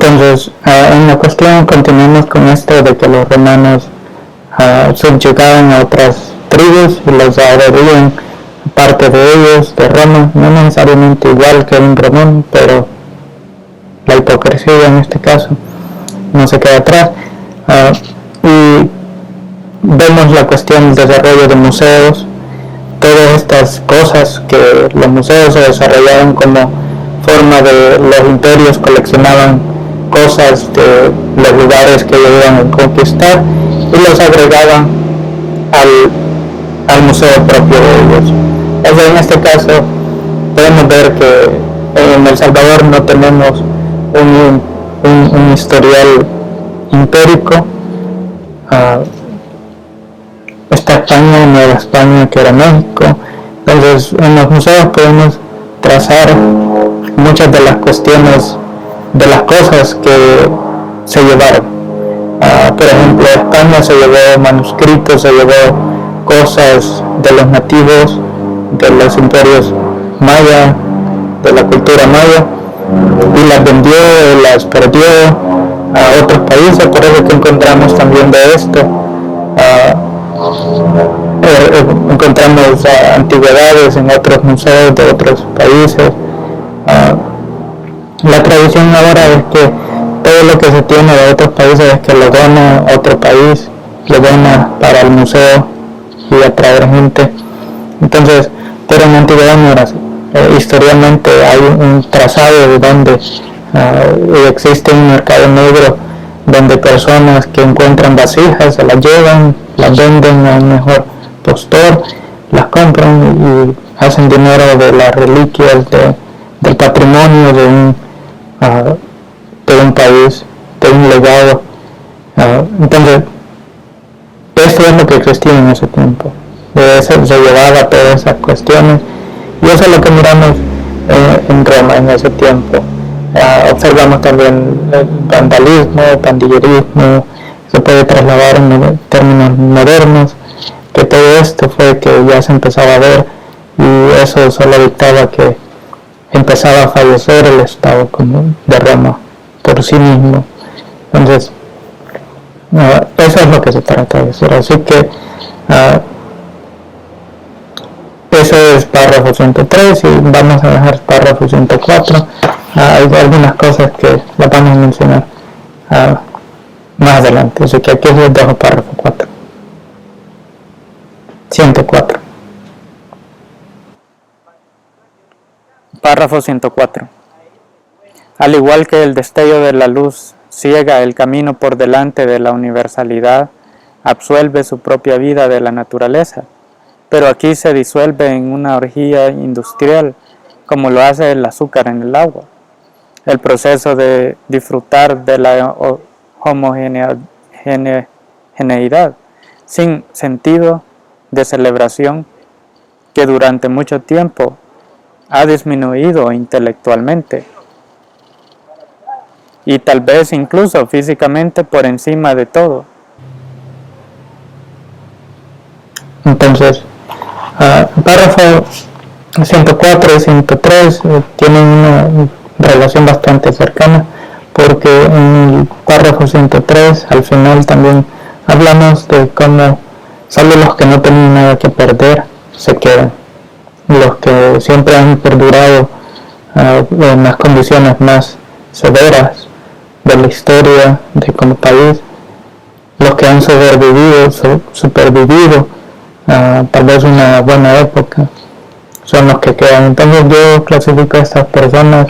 Entonces, en la cuestión continuamos con esto de que los romanos subyugaban a otras tribus y los adorían parte de ellos, de Roma, no necesariamente igual que un romano, pero la hipocresía en este caso no se queda atrás. Y vemos la cuestión del desarrollo de museos, todas estas cosas que los museos se desarrollaron como forma de los imperios coleccionaban cosas de los lugares que iban a conquistar y los agregaban al museo propio de ellos. Entonces, en este caso podemos ver que en El Salvador no tenemos un historial empírico. Está España, Nueva España, que era México. Entonces, en los museos podemos trazar muchas de las cuestiones, de las cosas que se llevaron. Por ejemplo, España se llevó manuscritos, se llevó cosas de los nativos, de los imperios maya, de la cultura maya, y las vendió, las perdió a otros países. Por eso que encontramos también de esto, encontramos antigüedades en otros museos de otros países. La tradición ahora es que todo lo que se tiene de otros países es que lo dona a otro país, lo dona para el museo y atraer gente. Entonces, pero en la antigüedad no era así. Historialmente hay un trazado de donde existe un mercado negro donde personas que encuentran vasijas se las llevan, las venden a un mejor postor, las compran y hacen dinero de las reliquias del patrimonio de un país, de un legado. Entonces, eso es lo que existía en ese tiempo. De eso se llevaba todas esas cuestiones y eso es lo que miramos en Roma en ese tiempo. Observamos también el vandalismo, el pandillerismo, se puede trasladar en términos modernos, que todo esto fue que ya se empezaba a ver y eso solo dictaba que empezaba a fallecer el Estado común de Roma por sí mismo. Entonces, eso es lo que se trata de decir. Así que eso es párrafo 103 y vamos a dejar párrafo 104. Hay algunas cosas que las vamos a mencionar más adelante, así que aquí les dejo párrafo 4. 104. Párrafo 104. Al igual que el destello de la luz ciega el camino por delante de la universalidad, absuelve su propia vida de la naturaleza, pero aquí se disuelve en una orgía industrial, como lo hace el azúcar en el agua. El proceso de disfrutar de la homogeneidad, sin sentido de celebración, que durante mucho tiempo ha disminuido intelectualmente y tal vez incluso físicamente por encima de todo. Entonces, párrafo 104 y 103 tienen una relación bastante cercana, porque en el párrafo 103 al final también hablamos de cómo solo los que no tienen nada que perder se quedan, los que siempre han perdurado en las condiciones más severas de la historia de como país, los que han supervivido tal vez una buena época, son los que quedan. Entonces yo clasifico a estas personas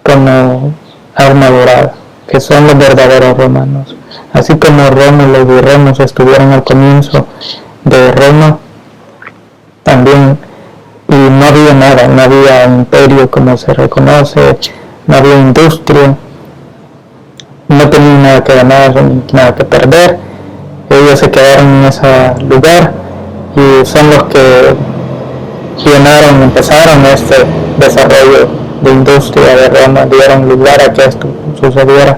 como armaduradas, que son los verdaderos romanos. Así como Rómulo y Remus estuvieron al comienzo de Roma, también, y no había nada, no había imperio como se reconoce, no había industria, no tenían nada que ganar, nada que perder. Ellos se quedaron en ese lugar y son los que empezaron este desarrollo de industria de Roma, dieron lugar a que esto sucediera.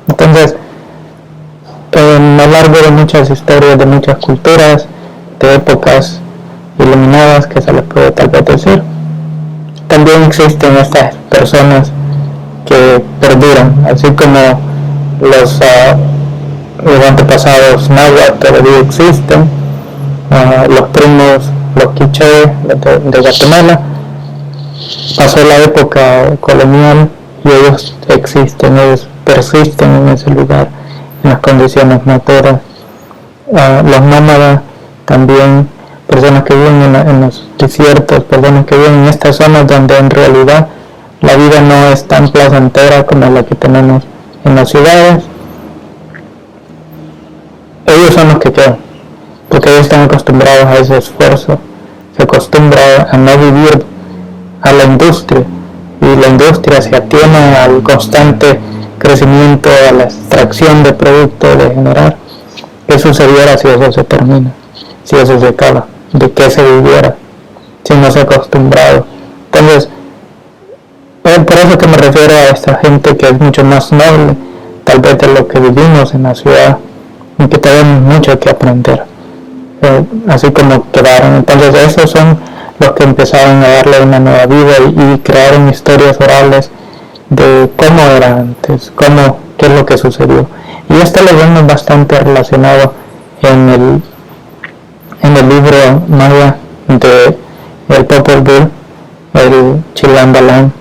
Entonces, a lo largo de muchas historias, de muchas culturas, de épocas iluminadas, que se les puede tal vez decir, también existen estas personas que perduran, así como los antepasados náhuatl todavía existen, los primos, los quiché de Guatemala. Pasó la época colonial y ellos existen, ellos persisten en ese lugar, en las condiciones naturas. Los nómadas también, personas que viven en los desiertos, personas que viven en estas zonas donde en realidad la vida no es tan placentera como la que tenemos en las ciudades. Ellos son los que quedan, porque ellos están acostumbrados a ese esfuerzo, se acostumbran a no vivir a la industria, y la industria se atiene al constante crecimiento, a la extracción de productos, de generar. ¿Qué sucediera si eso se termina? Si eso se acaba, ¿de qué se viviera? Si no se ha acostumbrado. Entonces, por eso que me refiero a esta gente que es mucho más noble, tal vez de lo que vivimos en la ciudad, y que tenemos mucho que aprender, así como quedaron. Entonces, esos son los que empezaron a darle una nueva vida y crearon historias orales de cómo era antes, qué es lo que sucedió. Y esto lo vemos bastante relacionado en el libro maya de el Popol Vuh, el Chilam Balam.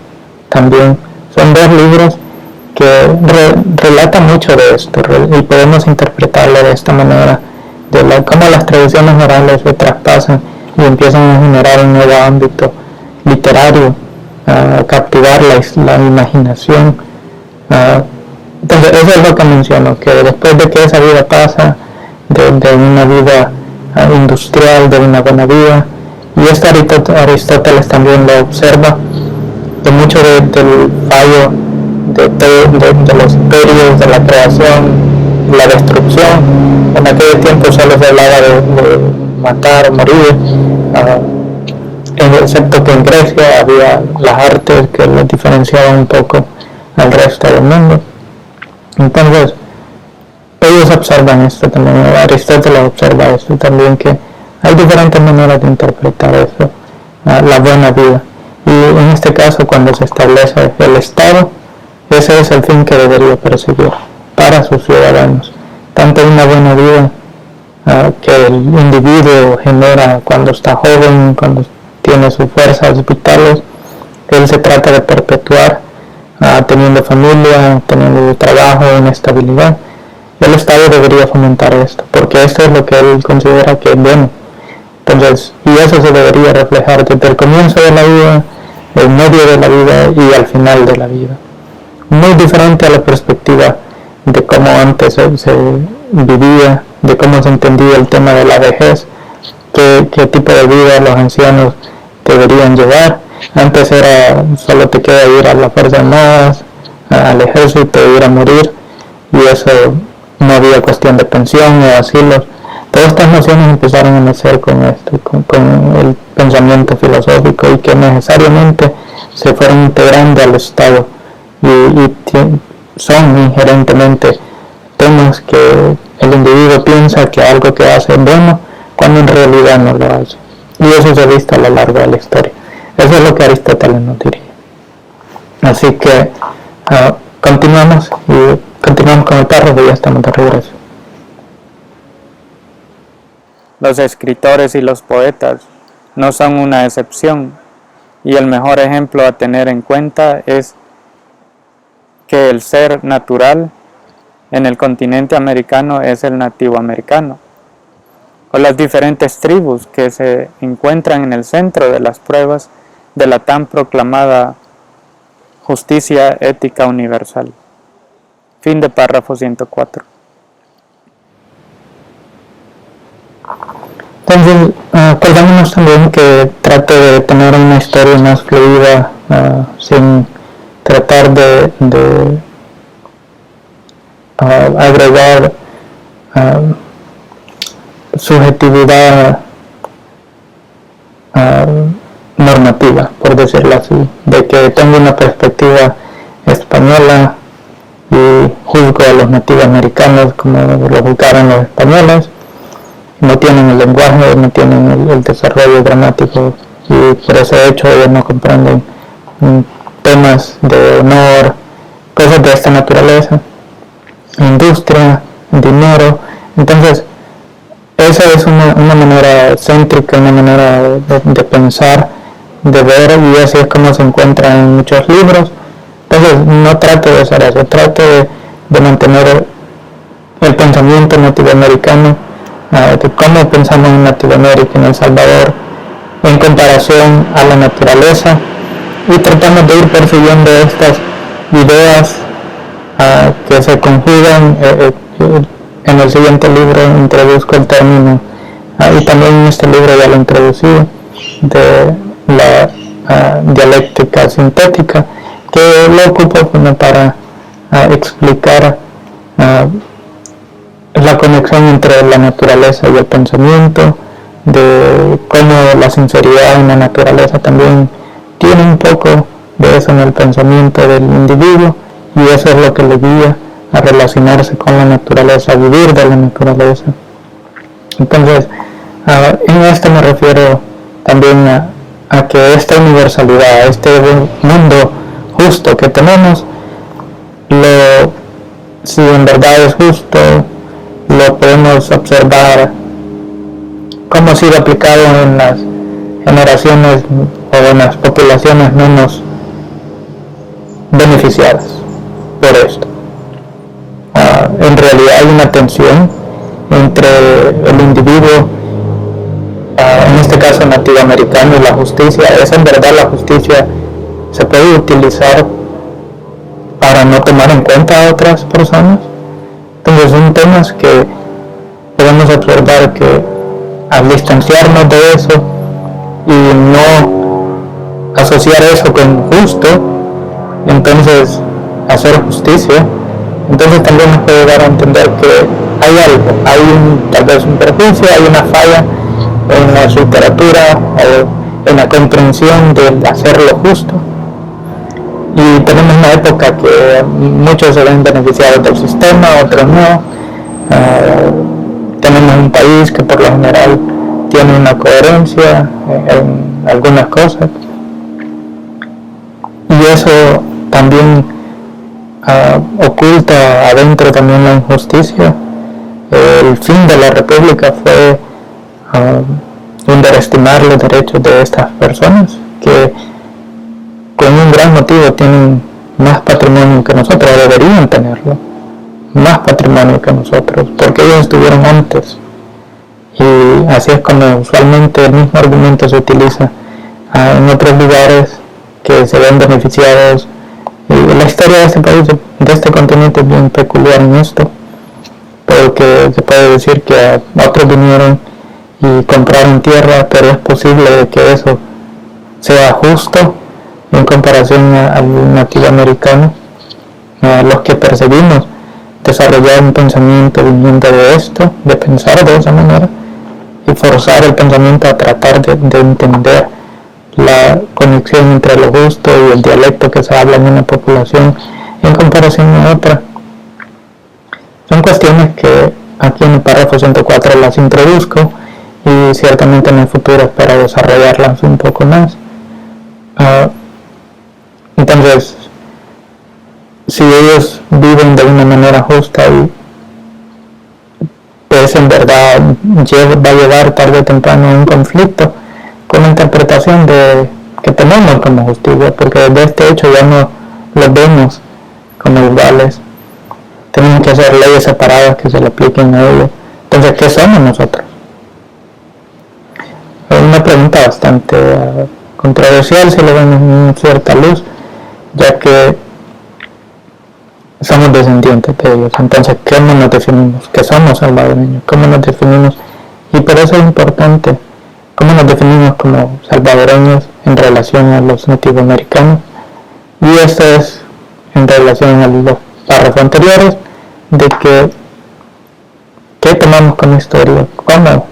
También son dos libros que relatan mucho de esto, y podemos interpretarlo de esta manera, de cómo las tradiciones orales se traspasan y empiezan a generar un nuevo ámbito literario, a captivar la imaginación. Entonces eso es lo que menciono, que después de que esa vida pasa, de una vida industrial, de una buena vida, y esto Aristóteles también lo observa, de mucho del fallo de los imperios, de la creación, la destrucción. En aquel tiempo solo se hablaba de matar o morir, excepto que en Grecia había las artes que los diferenciaban un poco al resto del mundo. Entonces ellos observan esto también, Aristóteles observa esto también, que hay diferentes maneras de interpretar eso, la buena vida. Y en este caso, cuando se establece el Estado, ese es el fin que debería perseguir para sus ciudadanos, tanto una buena vida que el individuo genera cuando está joven, cuando tiene sus fuerzas vitales, que él se trata de perpetuar, teniendo familia, teniendo trabajo, una estabilidad. El Estado debería fomentar esto, porque esto es lo que él considera que es bueno. Entonces, y eso se debería reflejar desde el comienzo de la vida, el medio de la vida y al final de la vida. Muy diferente a la perspectiva de cómo antes se vivía, de cómo se entendía el tema de la vejez, qué tipo de vida los ancianos deberían llevar. Antes era solo te queda ir a las Fuerzas Armadas, al ejército, ir a morir, y eso no había cuestión de pensión o asilos. Todas estas nociones empezaron a nacer con esto, con el pensamiento filosófico, y que necesariamente se fueron integrando al Estado y son inherentemente temas que el individuo piensa que algo que hace es bueno cuando en realidad no lo hace, y eso se ha visto a lo largo de la historia. Eso es lo que Aristóteles nos diría. Así que continuamos con el párrafo y ya estamos de regreso. Los escritores y los poetas no son una excepción, y el mejor ejemplo a tener en cuenta es que el ser natural en el continente americano es el nativo americano, o las diferentes tribus que se encuentran en el centro de las pruebas de la tan proclamada justicia ética universal. Fin de párrafo 104. Entonces, acordémonos también que trato de tener una historia más fluida, sin tratar de agregar subjetividad normativa, por decirlo así, de que tengo una perspectiva española y juzgo a los nativos americanos como lo juzgaron los españoles. No tienen el lenguaje, no tienen el desarrollo dramático, y por ese hecho ellos no comprenden temas de honor, cosas de esta naturaleza, industria, dinero. Entonces, esa es una manera céntrica, una manera de pensar, de ver, y así es como se encuentra en muchos libros. Entonces, no trato de hacer eso, trato de mantener el pensamiento nativoamericano, de cómo pensamos en Latinoamérica, en El Salvador, en comparación a la naturaleza, y tratamos de ir persiguiendo estas ideas que se conjugan. En el siguiente libro introduzco el término, y también en este libro ya lo introducí, de la dialéctica sintética, que lo ocupo como para explicar la conexión entre la naturaleza y el pensamiento, de cómo la sinceridad en la naturaleza también tiene un poco de eso en el pensamiento del individuo, y eso es lo que le guía a relacionarse con la naturaleza, a vivir de la naturaleza. Entonces, en esto me refiero también a que esta universalidad, este mundo justo que tenemos, si en verdad es justo, lo podemos observar cómo ha sido aplicado en las generaciones o en las poblaciones menos beneficiadas por esto. En realidad hay una tensión entre el individuo, en este caso nativoamericano, y la justicia. Es en verdad la justicia se puede utilizar para no tomar en cuenta a otras personas. Entonces son temas que podemos observar que al distanciarnos de eso y no asociar eso con justo, entonces hacer justicia, entonces también nos puede dar a entender que hay algo, tal vez un perjuicio, hay una falla en la literatura o en la comprensión de hacer lo justo. Y tenemos una época que muchos se ven beneficiados del sistema, otros no. Tenemos un país que por lo general tiene una coherencia en algunas cosas, y eso también oculta adentro también la injusticia. El fin de la república fue underestimar los derechos de estas personas que con un gran motivo tienen más patrimonio que nosotros, deberían tenerlo, más patrimonio que nosotros, porque ellos estuvieron antes. Y así es como usualmente el mismo argumento se utiliza en otros lugares que se ven beneficiados. Y la historia de este país, de este continente, es bien peculiar en esto, porque se puede decir que otros vinieron y compraron tierra, pero es posible que eso sea justo en comparación al nativoamericano. Los que perseguimos desarrollar un pensamiento viniendo de esto, de pensar de esa manera, y forzar el pensamiento a tratar de entender la conexión entre lo justo y el dialecto que se habla en una población en comparación a otra. Son cuestiones que aquí en el párrafo 104 las introduzco, y ciertamente en el futuro espero desarrollarlas un poco más. Entonces, si ellos viven de una manera justa, y pues en verdad va a llevar tarde o temprano a un conflicto con la interpretación que tenemos como justicia, porque desde este hecho ya no los vemos como iguales. Tenemos que hacer leyes separadas que se le apliquen a ellos. Entonces, ¿qué somos nosotros? Es una pregunta bastante controversial si le damos una cierta luz, ya que somos descendientes de ellos. Entonces, ¿cómo nos definimos? ¿Qué somos salvadoreños? ¿Cómo nos definimos? Y por eso es importante cómo nos definimos como salvadoreños en relación a los nativoamericanos. Y esto es en relación a los párrafos anteriores, de qué tomamos como historia, cómo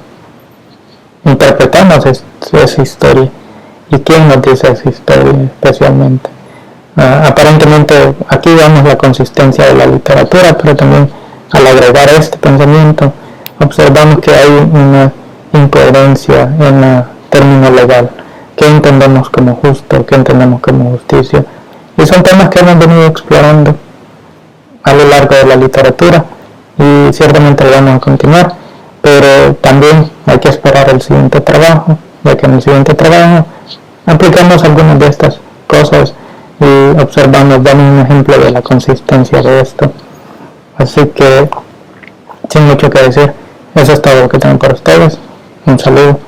interpretamos esa historia, y quién nos dice esa historia especialmente. Aparentemente aquí vemos la consistencia de la literatura, pero también al agregar este pensamiento observamos que hay una incoherencia en el término legal. ¿Qué entendemos como justo? ¿Qué entendemos como justicia? Y son temas que hemos venido explorando a lo largo de la literatura y ciertamente lo vamos a continuar, pero también hay que esperar el siguiente trabajo, ya que en el siguiente trabajo aplicamos algunas de estas cosas y observamos, damos un ejemplo de la consistencia de esto. Así que, sin mucho que decir, eso es todo lo que tengo para ustedes. Un saludo.